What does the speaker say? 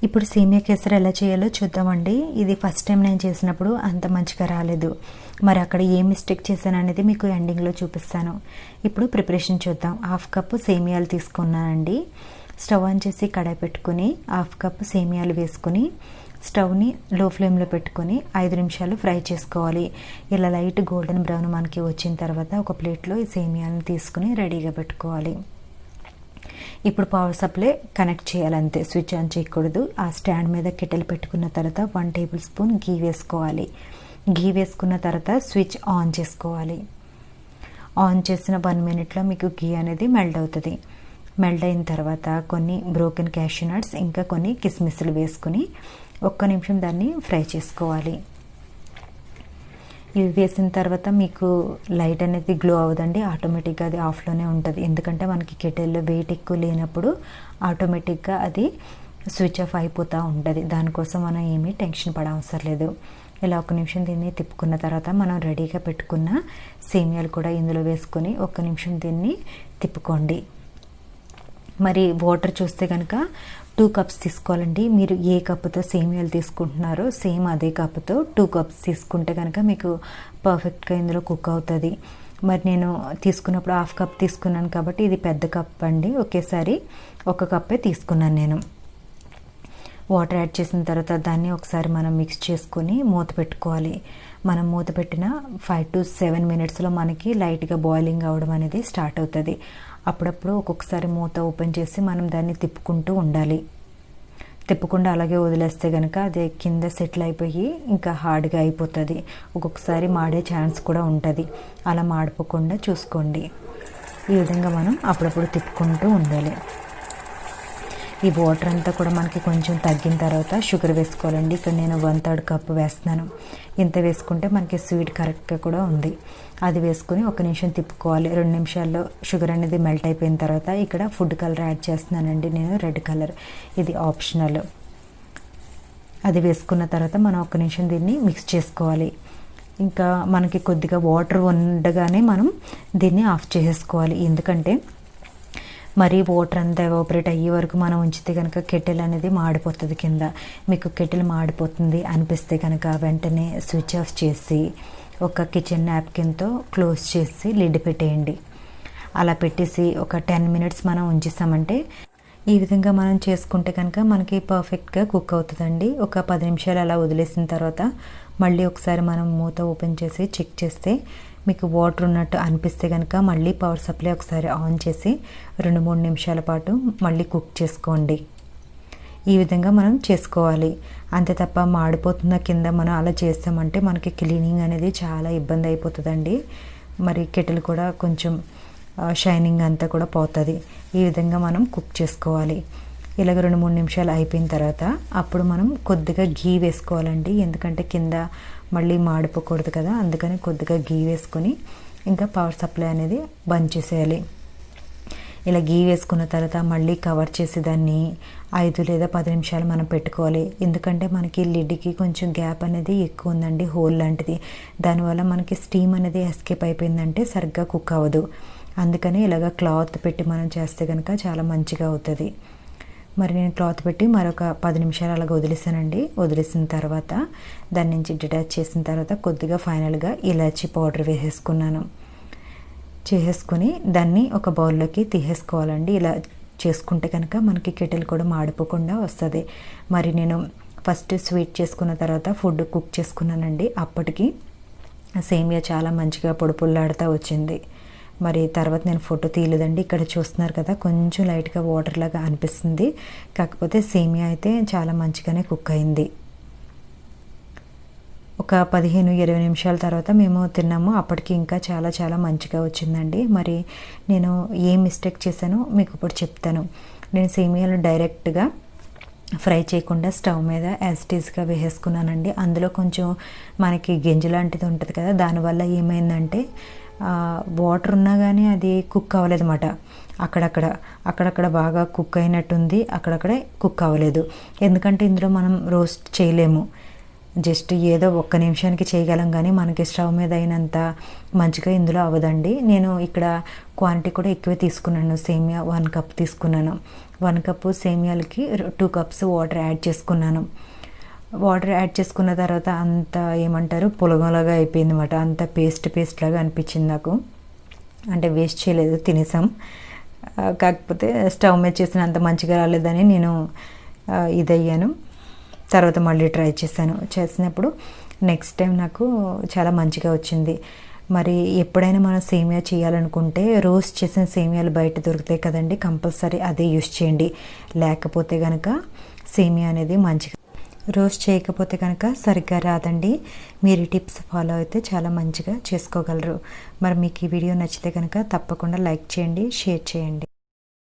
ఇప్పుడు సేమియా కేసరి ఎలా చేయాలో చూద్దామండి. ఇది ఫస్ట్ టైం నేను చేసినప్పుడు అంత మంచిగా రాలేదు. మరి అక్కడ ఏ మిస్టేక్ చేశాను అనేది మీకు ఎండింగ్లో చూపిస్తాను. ఇప్పుడు ప్రిపరేషన్ చూద్దాం. 1/2 కప్పు సేమియాలు తీసుకున్నానండి. స్టవ్ ఆన్ చేసి కడాయి పెట్టుకుని 1/2 కప్పు సేమియాలు వేసుకుని స్టవ్ని లో ఫ్లేమ్లో పెట్టుకొని 5 నిమిషాలు ఫ్రై చేసుకోవాలి. ఇలా లైట్ గోల్డెన్ బ్రౌన్ మనకి వచ్చిన తర్వాత ఒక ప్లేట్లో ఈ సేమియాలను తీసుకుని రెడీగా పెట్టుకోవాలి. ఇప్పుడు పవర్ సప్లై కనెక్ట్ చేయాలంతే, స్విచ్ ఆన్ చేయకూడదు. ఆ స్టాండ్ మీద కెటిల్ పెట్టుకున్న తర్వాత 1 టేబుల్ స్పూన్ గీ వేసుకోవాలి. గీ వేసుకున్న తర్వాత స్విచ్ ఆన్ చేసుకోవాలి. ఆన్ చేసిన 1 మినిట్లో మీకు గీ అనేది మెల్ట్ అవుతుంది. మెల్ట్ అయిన తర్వాత కొన్ని బ్రోకెన్ క్యాష్యూ నట్స్ ఇంకా కొన్ని కిస్మిస్లు వేసుకుని 1 నిమిషం దాన్ని ఫ్రై చేసుకోవాలి. ఇవి వేసిన తర్వాత మీకు లైట్ అనేది గ్లో అవ్వదండి, ఆటోమేటిక్గా అది ఆఫ్లోనే ఉంటుంది. ఎందుకంటే మనకి కెటిల్లో వెయిట్ ఎక్కువ లేనప్పుడు ఆటోమేటిక్గా అది స్విచ్ ఆఫ్ అయిపోతూ ఉంటుంది. దానికోసం మనం ఏమీ టెన్షన్ పడవసరం లేదు. ఇలా 1 నిమిషం దీన్ని తిప్పుకున్న తర్వాత మనం రెడీగా పెట్టుకున్న సేమియాలు కూడా ఇందులో వేసుకొని 1 నిమిషం దీన్ని తిప్పుకోండి. మరి వాటర్ చూస్తే కనుక 2 కప్స్ తీసుకోవాలండి. మీరు ఏ కప్పుతో సేమియాలు తీసుకుంటున్నారో సేమ్ అదే కప్పుతో 2 కప్స్ తీసుకుంటే కనుక మీకు పర్ఫెక్ట్గా ఇందులో కుక్ అవుతుంది. మరి నేను తీసుకున్నప్పుడు 1/2 కప్ తీసుకున్నాను కాబట్టి ఇది పెద్ద కప్ అండి. ఒకేసారి 1 కప్పే తీసుకున్నాను నేను. వాటర్ యాడ్ చేసిన తర్వాత దాన్ని ఒకసారి మనం మిక్స్ చేసుకొని మూత పెట్టుకోవాలి. మనం మూత పెట్టిన 5 to 7 మినిట్స్లో మనకి లైట్గా బాయిలింగ్ అవ్వడం అనేది స్టార్ట్ అవుతుంది. అప్పుడప్పుడు ఒక్కొక్కసారి మూత ఓపెన్ చేసి మనం దాన్ని తిప్పుకుంటూ ఉండాలి. తిప్పకుండా అలాగే వదిలేస్తే కనుక అది కింద సెటిల్ అయిపోయి ఇంకా హార్డ్గా అయిపోతుంది. ఒక్కొక్కసారి మాడే ఛాన్స్ కూడా ఉంటుంది. అలా మాడిపోకుండా చూసుకోండి. ఈ విధంగా మనం అప్పుడప్పుడు తిప్పుకుంటూ ఉండాలి. ఈ వాటర్ అంతా కూడా మనకి కొంచెం తగ్గిన తర్వాత షుగర్ వేసుకోవాలండి. ఇక్కడ నేను 1/3 కప్పు వేస్తున్నాను. ఇంత వేసుకుంటే మనకి స్వీట్ కరెక్ట్గా కూడా ఉంది. అది వేసుకొని 1 నిమిషం తిప్పుకోవాలి. 2 నిమిషాల్లో షుగర్ అనేది మెల్ట్ అయిపోయిన తర్వాత ఇక్కడ ఫుడ్ కలర్ యాడ్ చేస్తున్నానండి నేను, రెడ్ కలర్. ఇది ఆప్షనల్. అది వేసుకున్న తర్వాత మనం 1 నిమిషం దీన్ని మిక్స్ చేసుకోవాలి. ఇంకా మనకి కొద్దిగా వాటర్ ఉండగానే మనం దీన్ని ఆఫ్ చేసేసుకోవాలి. ఎందుకంటే మరి వాటర్ అంతా ఎవాపరేట్ అయ్యే వరకు మనం ఉంచితే కనుక కెటిల్ అనేది మాడిపోతుంది కింద. మీకు కెటిల్ మాడిపోతుంది అనిపిస్తే కనుక వెంటనే స్విచ్ ఆఫ్ చేసి ఒక కిచెన్ నాప్కిన్తో క్లోజ్ చేసి లిడ్ పెట్టేయండి. అలా పెట్టేసి ఒక 10 మినిట్స్ మనం ఉంచేసామంటే ఈ విధంగా మనం చేసుకుంటే కనుక మనకి పర్ఫెక్ట్గా కుక్ అవుతుందండి. ఒక 10 నిమిషాలు అలా వదిలేసిన తర్వాత మళ్ళీ ఒకసారి మనం మూత ఓపెన్ చేసి చెక్ చేస్తే మీకు వాటర్ ఉన్నట్టు అనిపిస్తే కనుక మళ్ళీ పవర్ సప్లై ఒకసారి ఆన్ చేసి 2-3 నిమిషాల పాటు మళ్ళీ కుక్ చేసుకోండి. ఈ విధంగా మనం చేసుకోవాలి. అంతే తప్ప మాడిపోతున్న కింద మనం అలా చేస్తామంటే మనకి క్లీనింగ్ అనేది చాలా ఇబ్బంది అయిపోతుందండి. మరి కెటిల్ కూడా కొంచెం షైనింగ్ అంతా కూడా పోతుంది. ఈ విధంగా మనం కుక్ చేసుకోవాలి. ఇలాగ 2-3 నిమిషాలు అయిపోయిన తర్వాత అప్పుడు మనం కొద్దిగా ఘీ వేసుకోవాలండి. ఎందుకంటే కింద మళ్ళీ మాడిపోకూడదు కదా, అందుకని కొద్దిగా ఘీ వేసుకొని ఇంకా పవర్ సప్లై అనేది బంద్ చేసేయాలి. ఇలా ఘీ వేసుకున్న తర్వాత మళ్ళీ కవర్ చేసి దాన్ని 5 లేదా 10 నిమిషాలు మనం పెట్టుకోవాలి. ఎందుకంటే మనకి లిడ్కి కొంచెం గ్యాప్ అనేది ఎక్కువ ఉందండి, హోల్ లాంటిది. దానివల్ల మనకి స్టీమ్ అనేది ఎస్కేప్ అయిపోయిందంటే సరిగ్గా కుక్ అవ్వదు. అందుకని ఇలాగ క్లాత్ పెట్టి మనం చేస్తే కనుక చాలా మంచిగా అవుతుంది. మరి నేను క్లాత్ పెట్టి మరొక 10 నిమిషాలు అలాగ వదిలేసానండి. వదిలేసిన తర్వాత దాని నుంచి డిటాచ్ చేసిన తర్వాత కొద్దిగా ఫైనల్గా ఇలాచీ పౌడర్ వేసేసుకున్నాను. చేసేసుకుని దాన్ని ఒక బౌల్లోకి తీసేసుకోవాలండి. ఇలా చేసుకుంటే కనుక మనకి కెటిల్ కూడా మాడిపోకుండా వస్తుంది. మరి నేను ఫస్ట్ స్వీట్ చేసుకున్న తర్వాత ఫుడ్ కుక్ చేసుకున్నానండి. అప్పటికి సేమియా చాలా మంచిగా పొడిపుల్లాడుతూ వచ్చింది. మరి తర్వాత నేను ఫోటో తీయలేదండి. ఇక్కడ చూస్తున్నారు కదా, కొంచెం లైట్గా వాటర్ లాగా అనిపిస్తుంది. కాకపోతే సేమియా అయితే చాలా మంచిగానే కుక్ అయింది. ఒక 15-20 నిమిషాల తర్వాత మేము తిన్నాము. అప్పటికి ఇంకా చాలా చాలా మంచిగా వచ్చిందండి. మరి నేను ఏ మిస్టేక్ చేశానో మీకు ఇప్పుడు చెప్తాను. నేను సేమియాలు డైరెక్ట్గా ఫ్రై చేయకుండా స్టవ్ మీద యాజ్ ఇట్ ఈస్గా వేసేసుకున్నానండి. అందులో కొంచెం మనకి గింజ లాంటిది ఉంటుంది కదా, దానివల్ల ఏమైందంటే వాటర్ ఉన్నా కానీ అది కుక్ అవ్వలేదన్నమాట. అక్కడక్కడ బాగా కుక్ అయినట్టుంది, అక్కడక్కడే కుక్ అవ్వలేదు. ఎందుకంటే ఇందులో మనం రోస్ట్ చేయలేము. జస్ట్ ఏదో 1 నిమిషానికి చేయగలం కానీ మనకి స్టవ్ మీద అయినంత మంచిగా ఇందులో అవ్వదండి. నేను ఇక్కడ క్వాంటిటీ కూడా ఎక్కువే తీసుకున్నాను. సేమియా 1 కప్ తీసుకున్నాను. 1 కప్పు సేమియాలకి 2 కప్స్ వాటర్ యాడ్ చేసుకున్నాను. వాటర్ యాడ్ చేసుకున్న తర్వాత అంత ఏమంటారు పులగంలాగా అయిపోయింది అనమాట. అంత పేస్ట్ లాగా అనిపించింది నాకు. అంటే వేస్ట్ చేయలేదు, తినేసాం. కాకపోతే స్టవ్ మీద చేసిన అంత మంచిగా రాలేదని నేను ఇదయ్యాను. తర్వాత మళ్ళీ ట్రై చేసినప్పుడు నెక్స్ట్ టైం నాకు చాలా మంచిగా వచ్చింది. మరి ఎప్పుడైనా మనం సేమియా చేయాలనుకుంటే రోస్ట్ చేసిన సేమియాలు బయట దొరుకుతాయి కదండి, కంపల్సరీ అదే యూస్ చేయండి. లేకపోతే కనుక సేమియా అనేది మంచిగా రోస్ట్ చేయకపోతే కనుక సరిగ్గా రాదండి. మీరు టిప్స్ ఫాలో అయితే చాలా మంచిగా చేసుకోగలరు. మరి మీకు ఈ వీడియో నచ్చితే కనుక తప్పకుండా లైక్ చేయండి, షేర్ చేయండి.